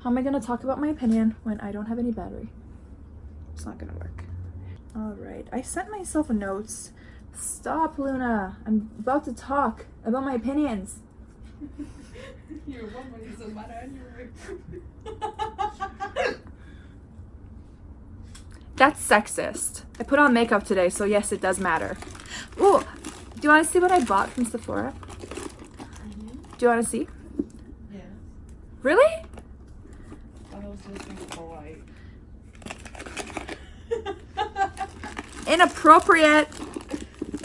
How am I gonna talk about my opinion when I don't have any battery? It's not gonna work. All right, I sent myself notes. Stop, Luna. I'm about to talk about my opinions. Your woman doesn't matter anyway. That's sexist. I put on makeup today, so yes, it does matter. Ooh, do you want to see what I bought from Sephora? Do you want to see? Yeah. Really? I was listening to Hawaii. Inappropriate.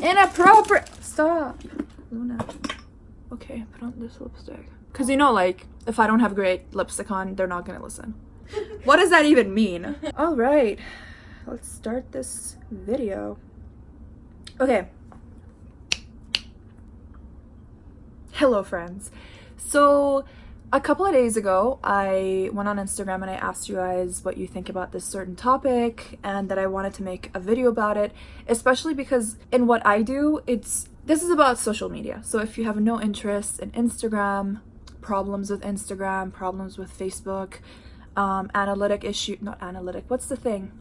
Inappropriate. Stop, Luna. Okay, put on this lipstick. Cause you know, like, if I don't have great lipstick on, they're not gonna listen. What does that even mean? All right, let's start this video. Okay. Hello, friends. So a couple of days ago, I went on Instagram and I asked you guys what you think about this certain topic and that I wanted to make a video about it, especially because in what I do, this is about social media. So if you have no interest in Instagram, problems with Instagram, problems with Facebook, what's the thing?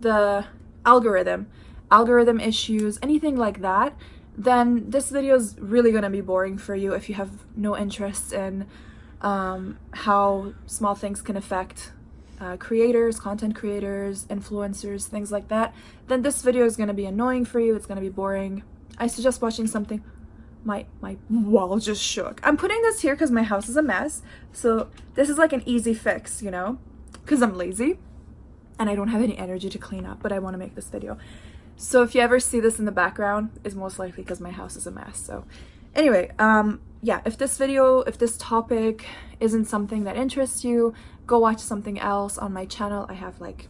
The algorithm issues, anything like that, then this video is really gonna be boring for you if you have no interest in how small things can affect creators, content creators, influencers, things like that. Then this video is gonna be annoying for you. It's gonna be boring. I suggest watching something. My wall just shook. I'm putting this here because my house is a mess. So this is like an easy fix, you know, because I'm lazy and I don't have any energy to clean up, but I want to make this video. So if you ever see this in the background, it's most likely because my house is a mess. So anyway, yeah, if this topic isn't something that interests you, go watch something else on my channel. I have like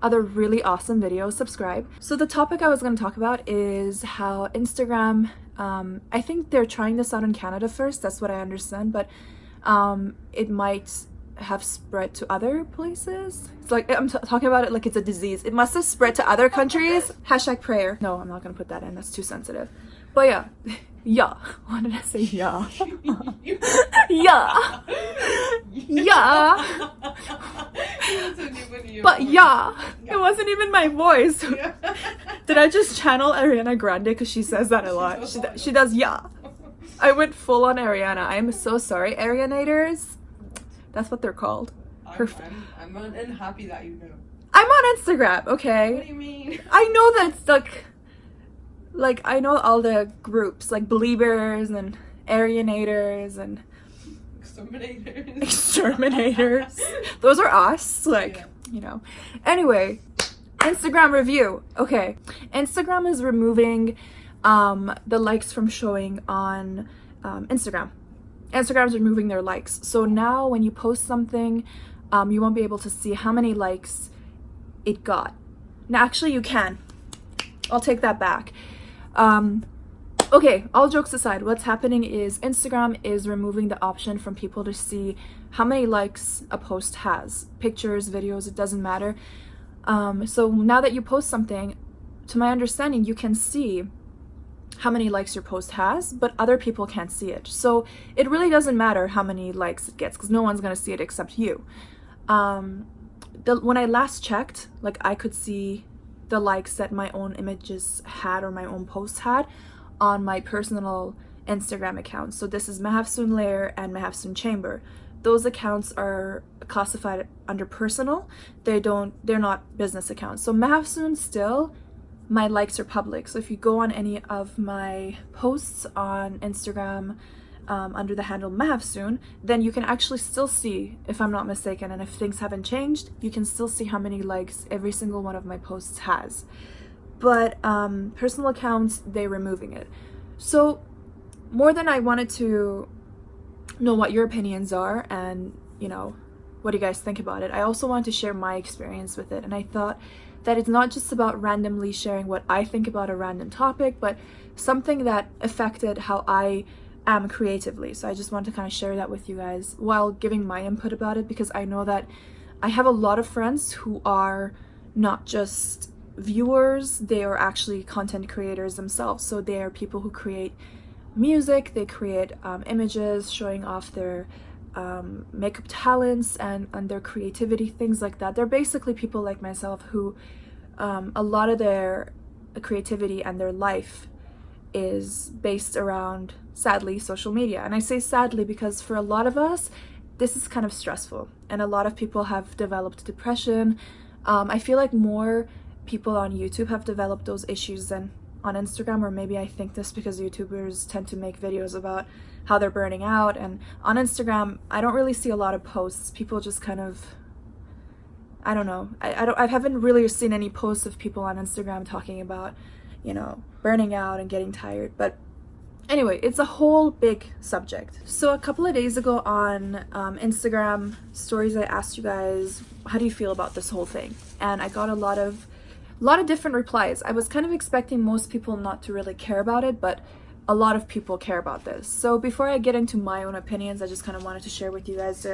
other really awesome videos. Subscribe. So the topic I was going to talk about is how Instagram, I think they're trying this out in Canada first, that's what I understand, but it might have spread to other places. It's like I'm talking about it like it's a disease. It must have spread to other countries. Hashtag prayer. No, I'm not gonna put that in, that's too sensitive. But yeah. Yeah. Why did I say yeah? Yeah. Yeah. But yeah, it wasn't even my voice. Did I just channel Ariana Grande because she says that a lot? She does yeah. I went full on Ariana. I'm so sorry, Arianators. That's what they're called. I'm unhappy that you know. I'm on Instagram, okay? What do you mean? I know that's like I know all the groups like Beliebers and Arianators and Exterminators. Those are us, like, yeah. You know. Anyway, Instagram review. Okay, Instagram is removing the likes from showing on Instagram. Instagram's removing their likes. So now when you post something, you won't be able to see how many likes it got. Now, actually, you can. I'll take that back. Okay, all jokes aside, what's happening is Instagram is removing the option from people to see how many likes a post has. Pictures, videos, it doesn't matter. So now that you post something, to my understanding, you can see how many likes your post has, but other people can't see it. So it really doesn't matter how many likes it gets because no one's gonna see it except you. When I last checked, like I could see the likes that my own images had or my own posts had on my personal Instagram account. So this is Mahafsoon Lair and Mahafsoon Chamber. Those accounts are classified under personal. They're not business accounts. So Mahafsoon still, my likes are public. So if you go on any of my posts on Instagram under the handle Mahafsoon, then you can actually still see, if I'm not mistaken, and if things haven't changed, you can still see how many likes every single one of my posts has. But personal accounts, they're removing it. So more than I wanted to know what your opinions are and, you know, what do you guys think about it, I also wanted to share my experience with it. And I thought that it's not just about randomly sharing what I think about a random topic, but something that affected how I am creatively. So I just want to kind of share that with you guys while giving my input about it, because I know that I have a lot of friends who are not just viewers, they are actually content creators themselves. So they are people who create music, they create images showing off their makeup talents and their creativity, things like that. They're basically people like myself who a lot of their creativity and their life is based around, sadly, social media. And I say sadly because for a lot of us, this is kind of stressful, and a lot of people have developed depression. I feel like more people on YouTube have developed those issues than on Instagram, or maybe I think this because YouTubers tend to make videos about how they're burning out, and on Instagram I don't really see a lot of posts. People just kind of, I don't know, I haven't really seen any posts of people on Instagram talking about, you know, burning out and getting tired. But anyway, it's a whole big subject. So a couple of days ago on Instagram stories, I asked you guys, how do you feel about this whole thing? And I got a lot of different replies. I was kind of expecting most people not to really care about it, but a lot of people care about this. So before I get into my own opinions, I just kind of wanted to share with you guys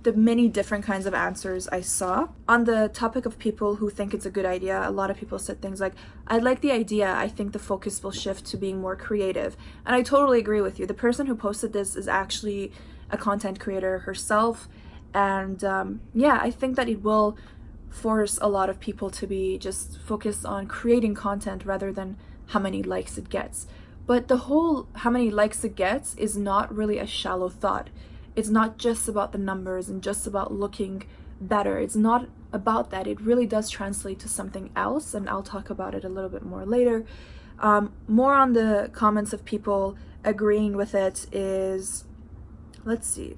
the many different kinds of answers I saw. On the topic of people who think it's a good idea, a lot of people said things like, I like the idea, I think the focus will shift to being more creative. And I totally agree with you. The person who posted this is actually a content creator herself. And yeah, I think that it will force a lot of people to be just focused on creating content rather than how many likes it gets. But the whole how many likes it gets is not really a shallow thought. It's not just about the numbers and just about looking better. It's not about that. It really does translate to something else, and I'll talk about it a little bit more later. More on the comments of people agreeing with it is, let's see.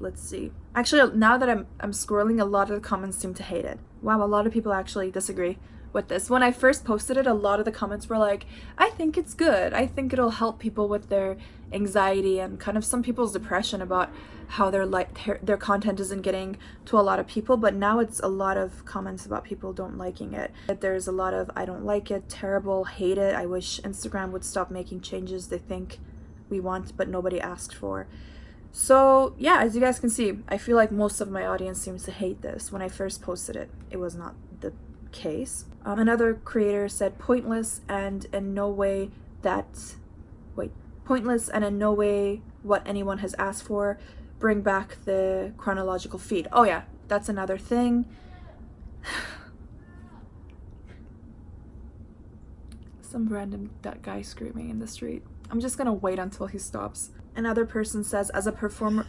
Actually, now that I'm scrolling, a lot of the comments seem to hate it. Wow, a lot of people actually disagree with this. When I first posted it, a lot of the comments were like, I think it's good. I think it'll help people with their anxiety and kind of some people's depression about how their content isn't getting to a lot of people. But now it's a lot of comments about people don't liking it. There's a lot of I don't like it, terrible, hate it, I wish Instagram would stop making changes they think we want but nobody asked for. So yeah, as you guys can see, I feel like most of my audience seems to hate this. When I first posted it, it was not the case. Another creator said pointless and in no way what anyone has asked for. Bring back the chronological feed. Oh yeah, that's another thing. Some random guy screaming in the street. I'm just gonna wait until he stops. Another person says, as a performer...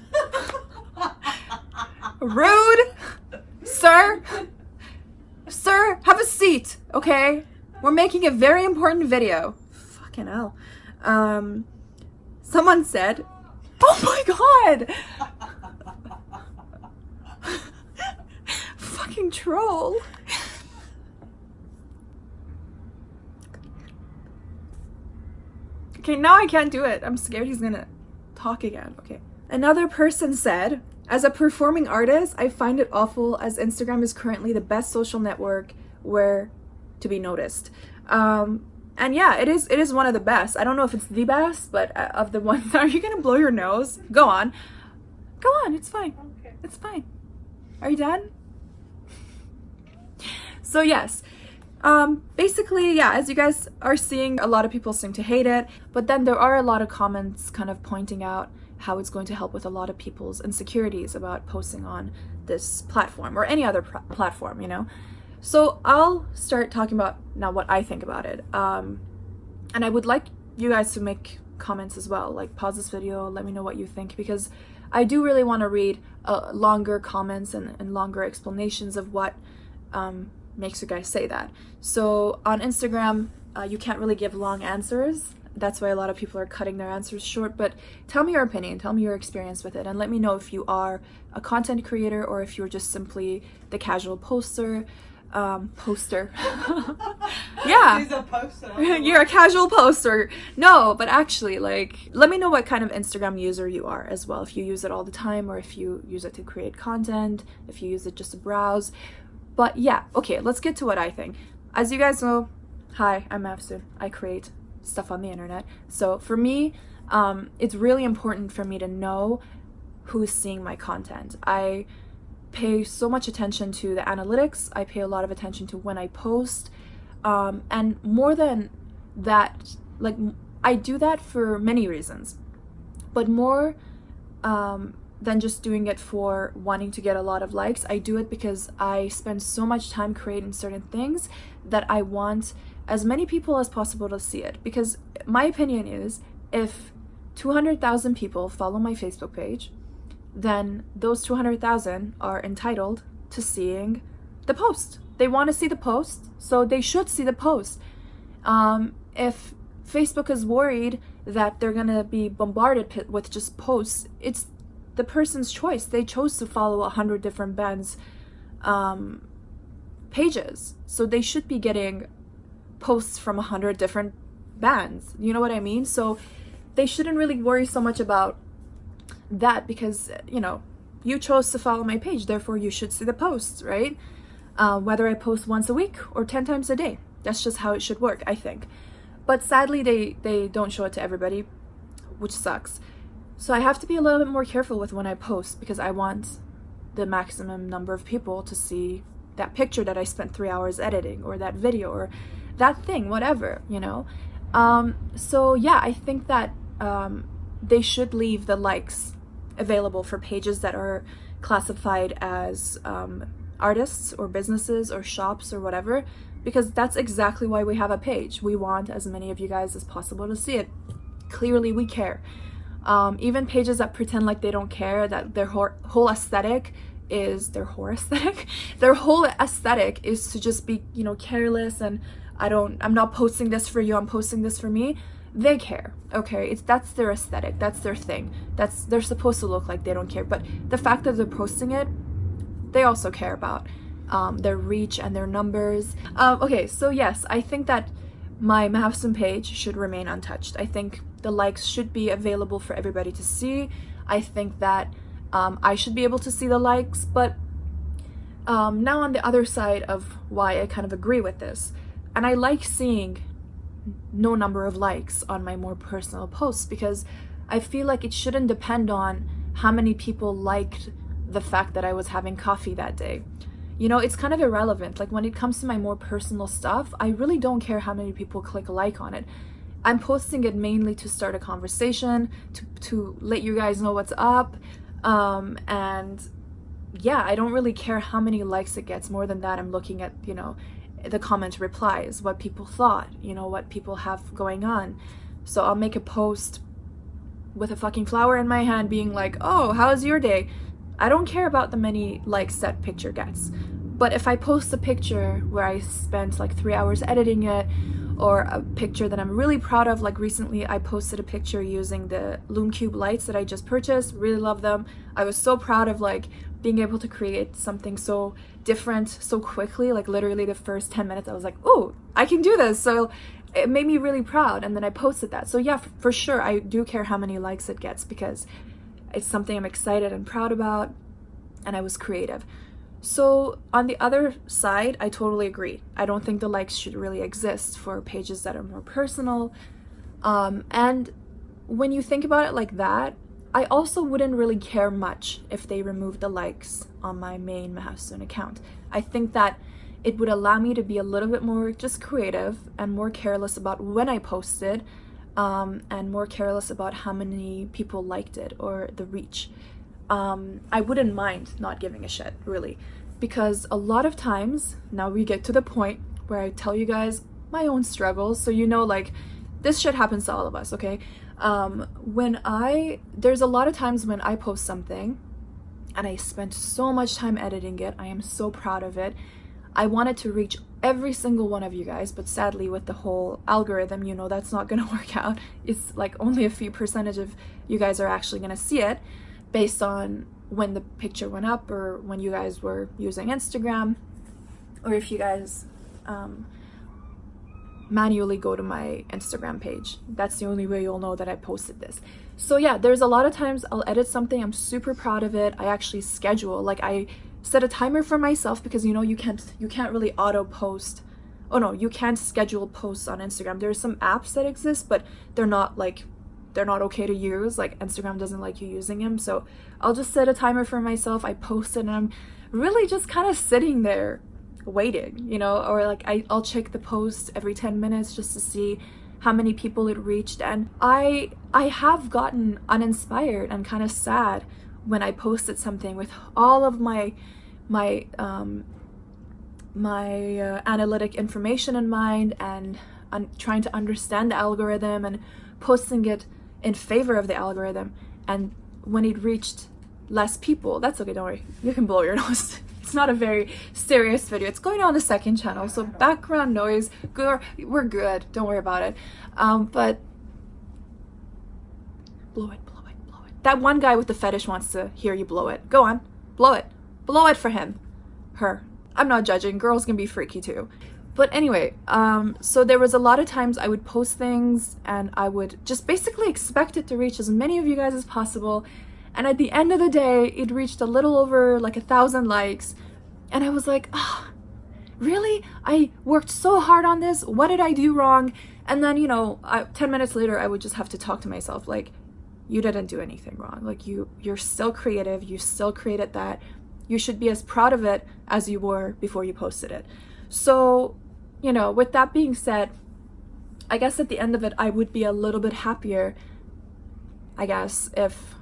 Rude! Sir, have a seat, okay? We're making a very important video. Fucking hell. Someone said, oh my god! Fucking troll. Okay, now I can't do it. I'm scared he's gonna talk again. Okay. Another person said, as a performing artist, I find it awful as Instagram is currently the best social network where to be noticed. And yeah, it is one of the best. I don't know if it's the best, but of the ones, are you gonna blow your nose? Go on, it's fine. Okay. It's fine. Are you done? So yes, basically, yeah, as you guys are seeing, a lot of people seem to hate it, but then there are a lot of comments kind of pointing out how it's going to help with a lot of people's insecurities about posting on this platform or any other platform, you know? So I'll start talking about now what I think about it. And I would like you guys to make comments as well, like pause this video, let me know what you think, because I do really want to read longer comments and longer explanations of what makes you guys say that. So on Instagram, you can't really give long answers. That's why a lot of people are cutting their answers short, but tell me your opinion, tell me your experience with it, and let me know if you are a content creator or if you're just simply the casual poster. Yeah. He's a poster. You're a casual poster. No, but actually, like, let me know what kind of Instagram user you are as well. If you use it all the time or if you use it to create content, if you use it just to browse. But yeah, okay, let's get to what I think. As you guys know, hi, I'm Mafsun. I create stuff on the internet. So for me, it's really important for me to know who's seeing my content. I pay so much attention to the analytics. I pay a lot of attention to when I post. And more than that, like, I do that for many reasons. But more than just doing it for wanting to get a lot of likes. I do it because I spend so much time creating certain things that I want as many people as possible to see it. Because my opinion is, if 200,000 people follow my Facebook page, then those 200,000 are entitled to seeing the post. They want to see the post, so they should see the post. If Facebook is worried that they're gonna be bombarded with just posts, it's the person's choice. They chose to follow 100 different bands pages, so they should be getting posts from 100 different bands. You know what I mean? So they shouldn't really worry so much about that, because you chose to follow my page, therefore you should see the posts, right? Whether I post once a week or 10 times a day. That's just how it should work, I think. But sadly, they don't show it to everybody, which sucks. So I have to be a little bit more careful with when I post, because I want the maximum number of people to see that picture that I spent 3 hours editing, or that video, or that thing, whatever, So yeah, I think that they should leave the likes available for pages that are classified as artists or businesses or shops or whatever, because that's exactly why we have a page. We want as many of you guys as possible to see it. Clearly we care. Even pages that pretend like they don't care, that their whole aesthetic is their whole aesthetic is to just be careless, and I'm not posting this for you, I'm posting this for me. They care, okay? That's their aesthetic, that's their thing. They're supposed to look like they don't care, but the fact that they're posting it, they also care about their reach and their numbers. Okay, so yes, I think that my Mahafsoon page should remain untouched. I think the likes should be available for everybody to see. I think that I should be able to see the likes, but now on the other side of why I kind of agree with this, and I like seeing no number of likes on my more personal posts, because I feel like it shouldn't depend on how many people liked the fact that I was having coffee that day. It's kind of irrelevant. Like, when it comes to my more personal stuff, I really don't care how many people click like on it. I'm posting it mainly to start a conversation, to let you guys know what's up, and yeah, I don't really care how many likes it gets. More than that, I'm looking at the comment replies, what people thought, what people have going on. So I'll make a post with a fucking flower in my hand being like, oh, how's your day? I don't care about the many likes that picture gets. But if I post a picture where I spent like 3 hours editing it, or a picture that I'm really proud of, like recently I posted a picture using the Lume-Cube lights that I just purchased, really love them. I was so proud of like being able to create something so different so quickly, like literally the first 10 minutes I was like, oh, I can do this. So it made me really proud, and then I posted that. So yeah, for sure I do care how many likes it gets, because it's something I'm excited and proud about, and I was creative. So on the other side, I totally agree. I don't think the likes should really exist for pages that are more personal. And when you think about it like that, I also wouldn't really care much if they removed the likes on my main Mahafsoon account. I think that it would allow me to be a little bit more just creative and more careless about when I posted, and more careless about how many people liked it or the reach. I wouldn't mind not giving a shit, really, because a lot of times, now we get to the point where I tell you guys my own struggles, so like, this shit happens to all of us, okay? There's a lot of times when I post something, and I spent so much time editing it, I am so proud of it, I wanted to reach every single one of you guys, but sadly with the whole algorithm, that's not gonna work out. It's like only a few percentage of you guys are actually gonna see it, based on when the picture went up, or when you guys were using Instagram, or if you guys manually go to my Instagram page. That's the only way you'll know that I posted this. So yeah, there's a lot of times I'll edit something, I'm super proud of it, I actually schedule, like I set a timer for myself, because you can't really auto post. Oh no, you can't schedule posts on Instagram. There's some apps that exist, but they're not okay to use. Like, Instagram doesn't like you using them. So I'll just set a timer for myself, I post it, and I'm really just kind of sitting there waiting, or like I'll check the post every 10 minutes just to see how many people it reached. And I have gotten uninspired and kind of sad when I posted something with all of my analytic information in mind, and trying to understand the algorithm and posting it in favor of the algorithm, and when it reached less people, that's okay, don't worry, you can blow your nose. It's not a very serious video. It's going on the second channel, so background noise, we're good, don't worry about it. But blow it. That one guy with the fetish wants to hear you blow it. Go on, blow it for him, her. I'm not judging, girls can be freaky too. But anyway, so there was a lot of times I would post things and I would just basically expect it to reach as many of you guys as possible. And at the end of the day, it reached a little over like 1,000 likes. And I was like, really? I worked so hard on this. What did I do wrong? And then, 10 minutes later, I would just have to talk to myself like, you didn't do anything wrong. Like you're still creative. You still created that. You should be as proud of it as you were before you posted it. So, with that being said, I guess at the end of it, I would be a little bit happier, I guess, if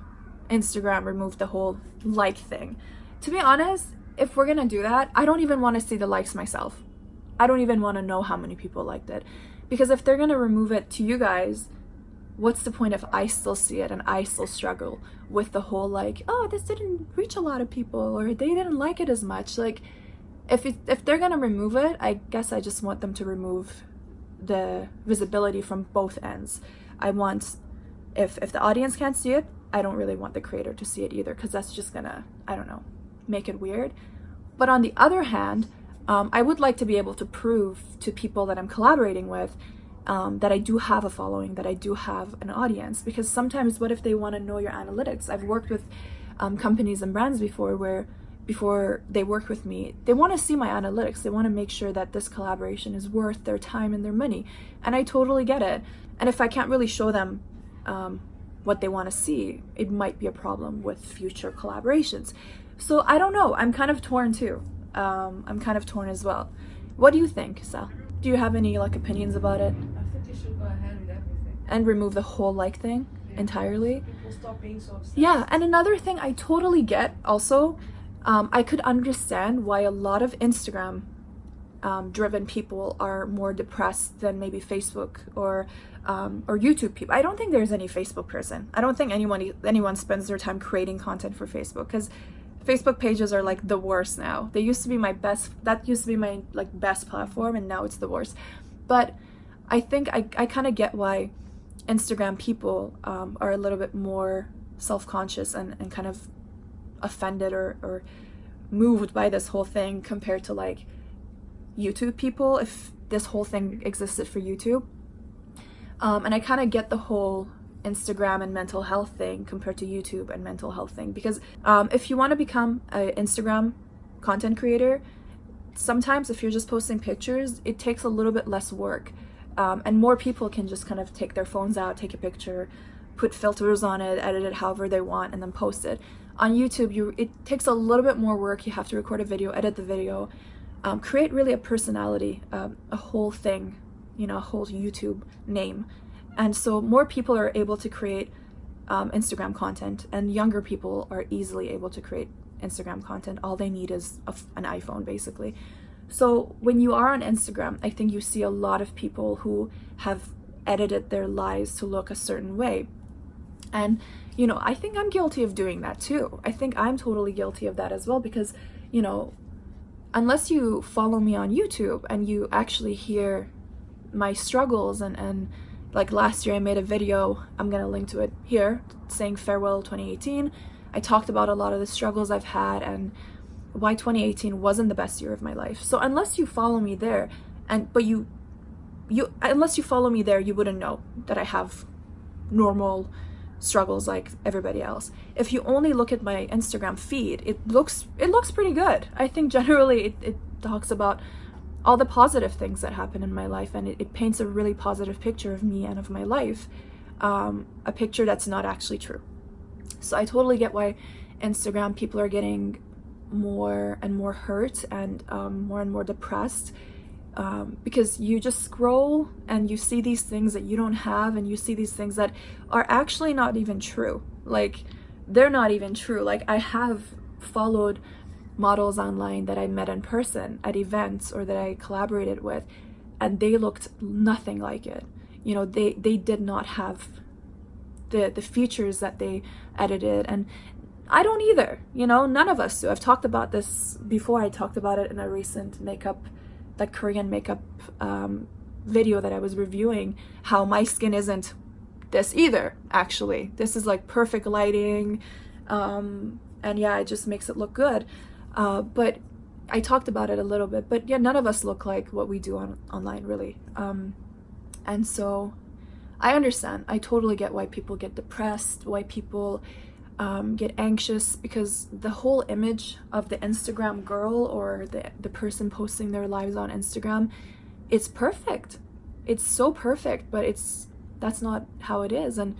Instagram removed the whole like thing. To be honest, if we're gonna do that, I don't even want to see the likes myself. I don't even want to know how many people liked it. Because if they're gonna remove it to you guys, what's the point if I still see it and I still struggle with the whole like, oh, this didn't reach a lot of people, or they didn't like it as much. Like, if they're gonna remove it, I guess I just want them to remove the visibility from both ends. I want, if the audience can't see it, I don't really want the creator to see it either, because that's just gonna, I don't know, make it weird. But on the other hand, I would like to be able to prove to people that I'm collaborating with that I do have a following, that I do have an audience. Because sometimes, what if they want to know your analytics? I've worked with companies and brands before where before they work with me, they want to see my analytics. They want to make sure that this collaboration is worth their time and their money. And I totally get it. And if I can't really show them what they want to see, it might be a problem with future collaborations. So I don't know. I'm kind of torn too. I'm kind of torn as well. What do you think, Sal? Do you have any opinions about it? I think you should go ahead with everything. And remove the whole thing entirely? People stop being so obsessed. Yeah, and another thing I totally get also, I could understand why a lot of Instagram driven people are more depressed than maybe Facebook or YouTube people. I don't think there's any Facebook person. I don't think anyone spends their time creating content for Facebook, because Facebook pages are the worst now. They used to be my best platform, and now it's the worst. But I think I kind of get why Instagram people are a little bit more self-conscious and kind of offended or moved by this whole thing compared to YouTube people, if this whole thing existed for YouTube. And I kind of get the whole Instagram and mental health thing compared to YouTube and mental health thing, because if you want to become an Instagram content creator, sometimes if you're just posting pictures, it takes a little bit less work, and more people can just kind of take their phones out, take a picture, put filters on it, edit it however they want, and then post it. On YouTube, it takes a little bit more work. You have to record a video, edit the video, create really a personality, a whole thing, a whole YouTube name. And so more people are able to create Instagram content, and younger people are easily able to create Instagram content. All they need is an iPhone, basically. So when you are on Instagram, I think you see a lot of people who have edited their lives to look a certain way. And, I think I'm guilty of doing that too. I think I'm totally guilty of that as well, because, unless you follow me on YouTube and you actually hear my struggles and last year I made a video, I'm gonna link to it here, saying farewell 2018. I talked about a lot of the struggles I've had and why 2018 wasn't the best year of my life. So unless you follow me there, unless you follow me there, you wouldn't know that I have normal struggles like everybody else. If you only look at my Instagram feed, it looks pretty good. I think generally it talks about all the positive things that happen in my life, and it paints a really positive picture of me and of my life, a picture that's not actually true. So I totally get why Instagram people are getting more and more hurt and more depressed, because you just scroll and you see these things that you don't have, and you see these things that are actually not even true. they're not even true. Like, I have followed models online that I met in person at events or that I collaborated with, and they looked nothing like it. You know, they did not have the features that they edited, and I don't either. You know, none of us do. I've talked about this before. I talked about it in a recent makeup, like Korean makeup video that I was reviewing, how my skin isn't this either, actually. This is like perfect lighting, and yeah, it just makes it look good. But I talked about it a little bit, but yeah, none of us look like what we do online, really. And so I understand. I totally get why people get depressed, why people get anxious, because the whole image of the Instagram girl or the person posting their lives on Instagram, it's perfect. It's so perfect, but that's not how it is. And,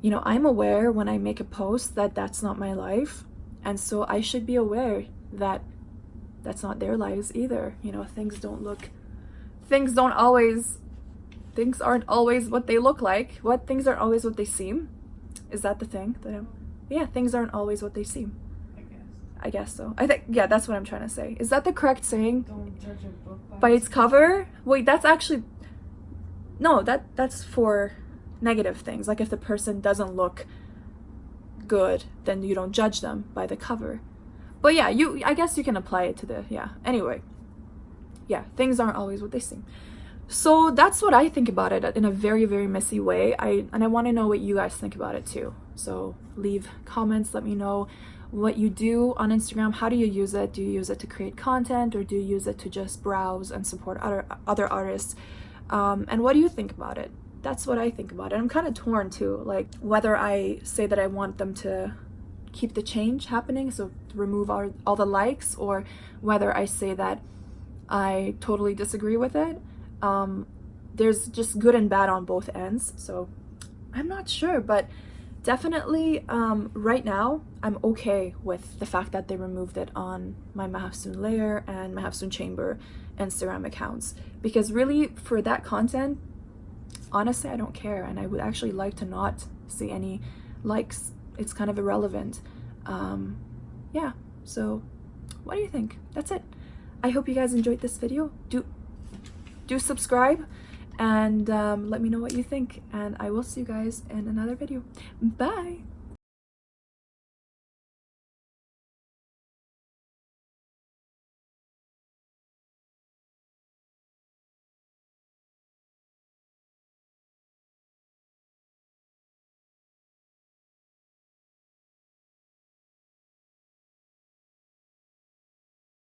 you know, I'm aware when I make a post that that's not my life. And so I should be aware that that's not their lives either. You know, things aren't always what they look like. Things aren't always what they seem. Is that the thing? Yeah, things aren't always what they seem. I guess so. I think, yeah, that's what I'm trying to say. Is that the correct saying? Don't judge a book By its cover? Wait, that's actually, no, that's for negative things. Like if the person doesn't look good, then you don't judge them by the cover. But yeah, I guess you can apply it to anyway. Yeah, things aren't always what they seem. So that's what I think about it in a very, very messy way. I want to know what you guys think about it too. So leave comments, let me know what you do on Instagram. How do you use it? Do you use it to create content, or do you use it to just browse and support other artists? And what do you think about it? That's what I think about it. I'm kind of torn too, like whether I say that I want them to keep the change happening, so remove all the likes, or whether I say that I totally disagree with it. There's just good and bad on both ends, so I'm not sure, but definitely right now I'm okay with the fact that they removed it on my Mahafsoon Layer and Mahafsoon Chamber Instagram accounts, because really for that content, honestly, I don't care, and I would actually like to not see any likes. It's kind of irrelevant. Yeah, so what do you think? That's it. I hope you guys enjoyed this video. Do subscribe and let me know what you think, and I will see you guys in another video. Bye.